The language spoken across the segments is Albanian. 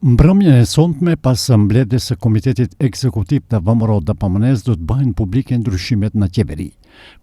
Mbrëmjen e sonte pas mbledhjes së Komitetit Ekzekutiv të VMRO-DPMNE do të bëhen publike ndryshimet në qeveri.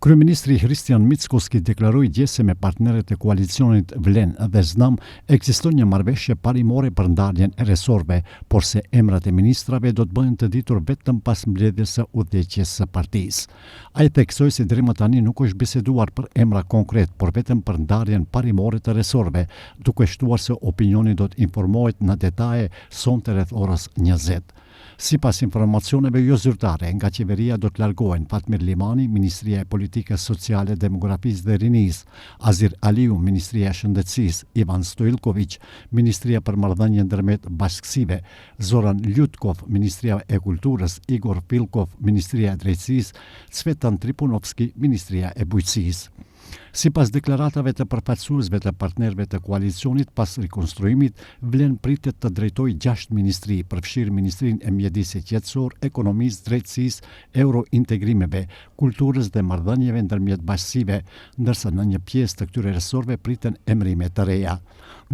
Kryeministri Hristijan Mickoski deklaroi dje se me partnerët e koalicionit Vlen dhe Znam ekziston një marrëveshje parimore për ndarjen e resorve, por se emrat e ministrave do të bëhen të ditur vetëm pas mbledhjes së udhëheqjes së partisë. Ai theksoi se deri më tani nuk është biseduar për emra konkret, por vetëm për ndarjen parimore të resorve, duke shtuar se opinioni do të informohet në detaje sonte rreth orës 20. Sipas informacioneve jo zyrtare, nga qeveria do të largohen Fatmir Limani, Ministria e Politikës Sociale, Demografisë dhe Rinisë, Azir Aliu, Ministria e Shëndetësisë, Ivan Stojilković, Ministria për Marrëdhënie ndërmjet bashkësive, Zoran Ljutkov, Ministria e Kulturës, Igor Pilkov, Ministria e Drejtësisë, Cvetan Tripunovski, Ministria e Bujqësisë. Sipas deklaratave të përfaqësuesve të partnerëve të koalicionit pas rikonstruimit, Vlen pritet të drejtojë 6 ministri, përfshirë Ministrinë e Mjedisit Qetësor, Ekonomisë, Drejtësisë, Eurointegrimeve, Kulturës dhe Marrëdhënieve ndërmjet bashkësive, ndërsa në një pjesë të këtyre resorve priten emrime të reja.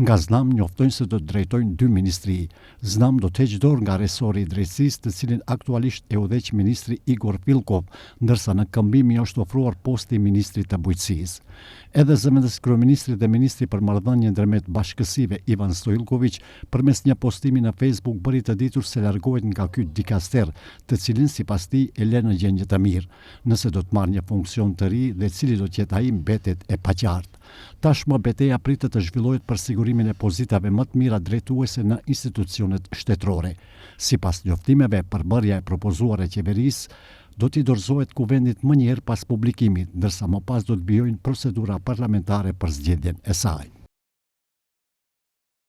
Nga Znam njoftojnë se do të drejtojnë 2 ministri. Znam do të heqë dorë nga resori i drejtësisë, të cilin aktualisht e udhëheq ministri Igor Pilkov, ndërsa në këmbim i është ofruar posti i ministrit të bujqësisë. Edhe zëvendës kryeministri dhe ministri për marrëdhënie ndërmjet bashkësive Ivan Stojilković përmes një postimi në Facebook bëri të ditur se largohet nga ky dikaster, të cilin sipas tij e lë në gjendje të mirë. Nëse do të marrë një funksion të ri dhe cili do të jetë ai mbetet e paqartë. Tashmë betejë pritet të zhvillohet për sigurimin e pozitave më të mira drejtuese në institucionet shtetërore. Sipas njoftimeve, përbërja e propozuar e qeverisë do t'i dorëzohet kuvendit më njëherë pas publikimit, ndërsa më pas do të bijojnë procedura parlamentare për zgjedhjen e saj.